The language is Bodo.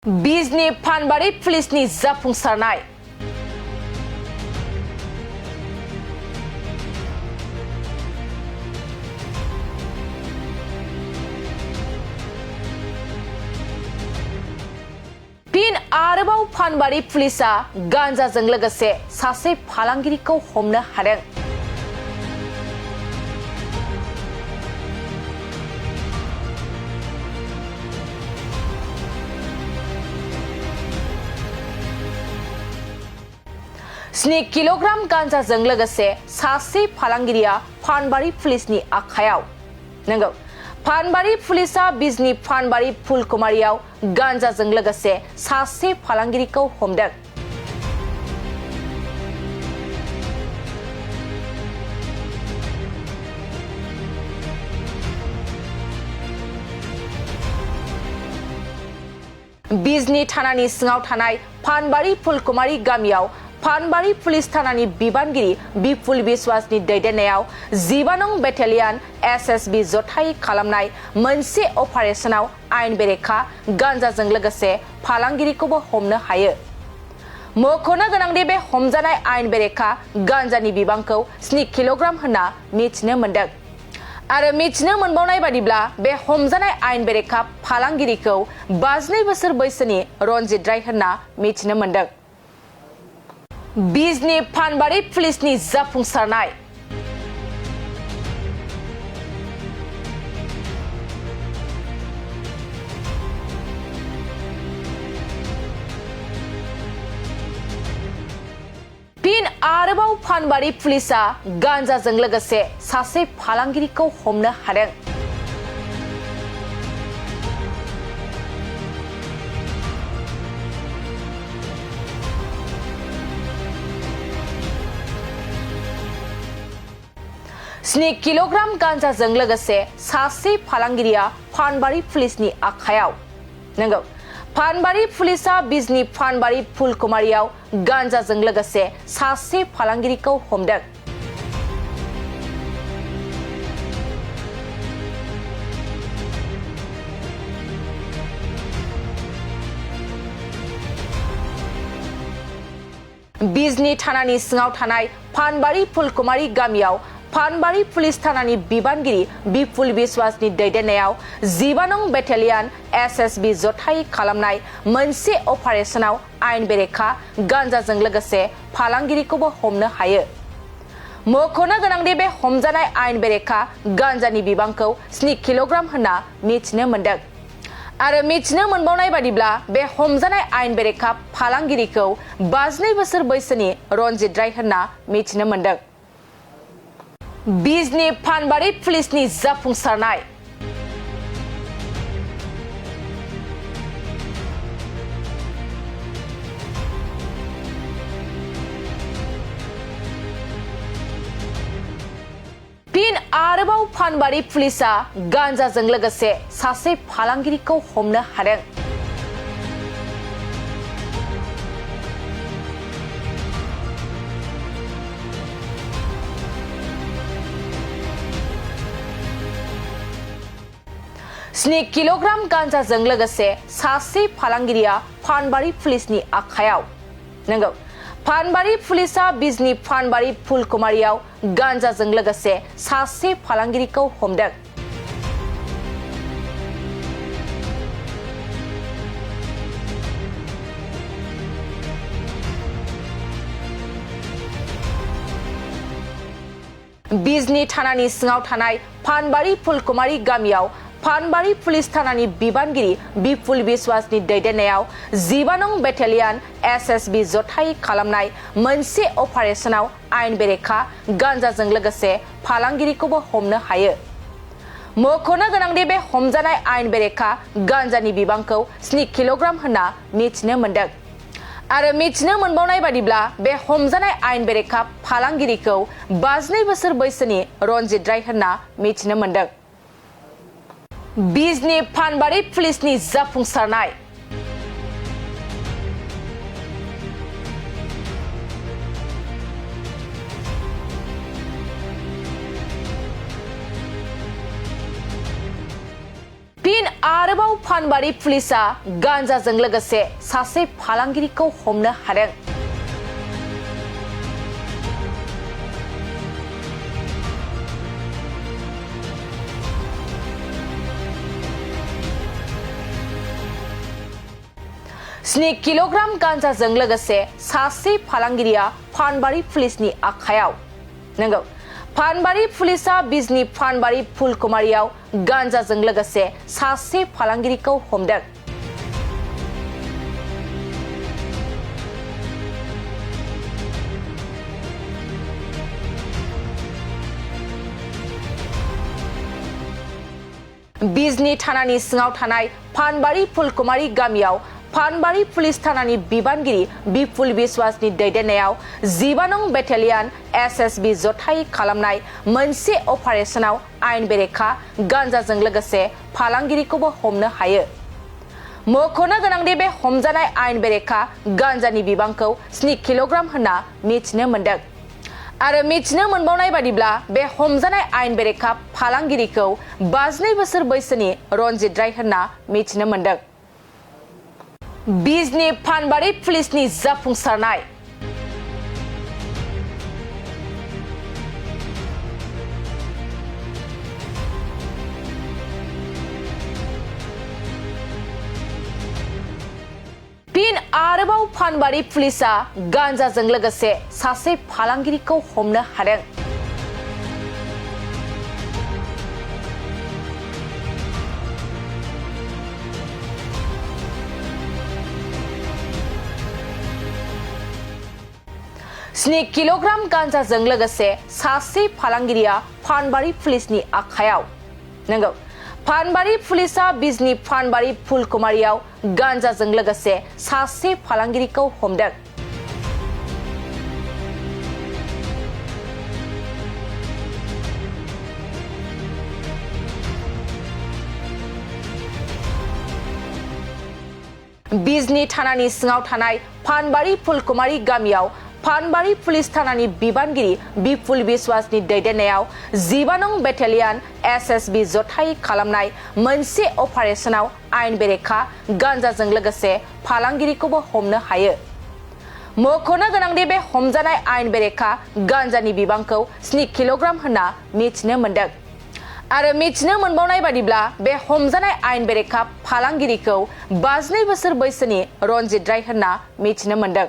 बिजनी फानबारि पुलिसनि जाफुंसारनाय फिन आरोबाव फानबारि पुलिसा गान्जाजों लोगोसे सासे फालांगिरिखौ हमनो हादों। स्नि किल'ग्राम गान्जाजों लोगोसे सासे फालांगिरिया फानबारि पुलिसनि आखायाव। नंगौ, फानबारि पुलिसा बिजनी फानबारि फुलकुमारियाव गान्जाजों लोगोसे सासे फालांगिरिखौ हमदों। बिजनी थानानि सिङाव थानाय फानबारि फुलकुमारि गामियाव फानबारि पुलिस थानानि बिबानगिरि बिपुल बिश्वासनि दैदेननायाव 15 नं बेटेलियन एसएसबि जथायै खालामनाय मोनसे अपारेशनाव आयेन बेरेखा गान्जाजों लोगोसे फालांगिरिखौबो हमनो हायो। मख'नो गोनांदि बे हमजानाय आयेन बेरेखा गान्जानि बिबांखौ 7 किल'ग्राम होनना मिथिनो मोन्दों। आरो मिथिनो मोनबावनाय बादिब्ला बे हमजानाय आयेन बेरेखा फालांगिरिखौ 52 बोसोर बैसोनि रनजित राय होनना मिथिनो मोन्दों। बिजनी फानबारि पुलिसनि जाफुंसारनाय फिन आरोबाव फानबारि पुलिसा गान्जाजों लोगोसे सासे फालांगिरिखौ हमनो हादों। स्नि किल'ग्राम गान्जाजों लोगोसे सासे फालांगिरिया फानबारि पुलिसनि आखायाव। नंगौ, फानबारि पुलिसा बिजनी फानबारि फुलकुमारियाव गान्जाजों लोगोसे सासे फालांगिरिखौ हमदों। बिजनी थानानि सिङाव थानाय फानबारि फुलकुमारि गामियाव फानबारि पुलिस थानानि बिबानगिरि बिपुल बिश्वासनि दैदेननायाव 15 नं बेटेलियन एसएसबि जथायै खालामनाय मोनसे अपारेशनाव आयेन बेरेखा गान्जाजों लोगोसे फालांगिरिखौबो हमनो हायो। मख'नो गोनांदि बे हमजानाय आयेन बेरेखा गान्जानि बिबांखौ 7 किल'ग्राम होनना मिथिनो मोन्दों। आरो मिथिनो मोनबावनाय बादिब्ला बे हमजानाय आयेन बेरेखा फालांगिरिखौ 52 बोसोर बैसोनि रनजित राय होनना मिथिनो मोन्दों। बिजनी फानबारि पुलिसनि जाफुंसारनाय फिन आरोबाव फानबारि पुलिसा गान्जाजों लोगोसे सासे फालांगिरिखौ हमनो हादों। स्नि किल'ग्राम गान्जाजों लोगोसे सासे फालांगिरिया फानबारि पुलिसनि आखायाव। नंगौ, फानबारि पुलिसा बिजनी फानबारि फुलकुमारियाव गान्जाजों लोगोसे सासे फालांगिरिखौ हमदों। बिजनी थानानि सिङाव थानाय फानबारि फुलकुमारि गामियाव फानबारि पुलिस थानानि बिबानगिरि बिपुल बिश्वासनि दैदेननायाव 15 नं बेटेलियन एसएसबि जथायै खालामनाय मोनसे अपारेशनाव आयेन बेरेखा गान्जाजों लोगोसे फालांगिरिखौबो हमनो हायो। मख'नो गोनांदि बे हमजानाय आयेन बेरेखा गान्जानि बिबांखौ 7 किल'ग्राम होनना मिथिनो मोन्दों। आरो मिथिनो मोनबावनाय बादिब्ला बे हमजानाय आयेन बेरेखा फालांगिरिखौ 52 बोसोर बैसोनि रनजित राय होनना मिथिनो मोन्दों। बिजनी फानबारि पुलिसनि जाफुंसारनाय फिन आरोबाव फानबारि पुलिसा गान्जाजों लोगोसे सासे फालांगिरिखौ हमनो हादों। स्नि किल'ग्राम गान्जाजों लोगोसे सासे फालांगिरिया फानबारि पुलिसनि आखायाव। नंगौ, फानबारि पुलिसा बिजनी फानबारि फुलकुमारियाव गान्जाजों लोगोसे सासे फालांगिरिखौ हमदों। बिजनी थानानि सिङाव थानाय फानबारि फुलकुमारि गामियाव फानबारि पुलिस थानानि बिबानगिरि बिपुल बिश्वासनि दैदेननायाव 15 नं बेटेलियन SSB जथायै खालामनाय मोनसे अपारेशनाव आयेन बेरेखा गान्जाजों लोगोसे फालांगिरिखौबो हमनो हायो। मख'नो गोनांदि बे हमजानाय आयेन बेरेखा गान्जानि बिबांखौ 7 किल'ग्राम होनना मिथिनो मोन्दों। आरो मिथिनो मोनबावनाय बादिब्ला बे हमजानाय आयेन बेरेखा फालांगिरिखौ 52 बोसोर बैसोनि रनजित राय होनना मिथिनो मोन्दों। बिजनी फानबारि पुलिसनि जाफुंसारनाय। फिन आरोबाव फानबारि पुलिसा गान्जाजों लोगोसे सासे फालांगिरिखौ हमनो हादों। स्नि किल'ग्राम गान्जाजों लोगोसे सासे फालांगिरिया फानबारि पुलिसनि आखायाव। नंगौ, फानबारि पुलिसा बिजनी फानबारि फुलकुमारियाव गान्जाजों लोगोसे सासे फालांगिरिखौ हमदों। बिजनी थानानि सिङाव थानाय फानबारि फुलकुमारि गामियाव फानबारि पुलिस थानानि बिबानगिरि बिपुल बिश्वासनि दैदेननायाव 15 नं बेटेलियन SSB जथायै खालामनाय मोनसे अपारेशनाव आयेन बेरेखा गान्जाजों लोगोसे फालांगिरिखौबो हमनो हायो। मख'नो गोनांदि बे हमजानाय आयेन बेरेखा गान्जानि बिबांखौ 7 किल'ग्राम होनना मिथिनो मोन्दों। आरो मिथिनो मोनबावनाय बादिब्ला बे हमजानाय आयेन बेरेखा फालांगिरिखौ 52 बोसोर बैसोनि रनजित राय होनना मिथिनो मोन्दों।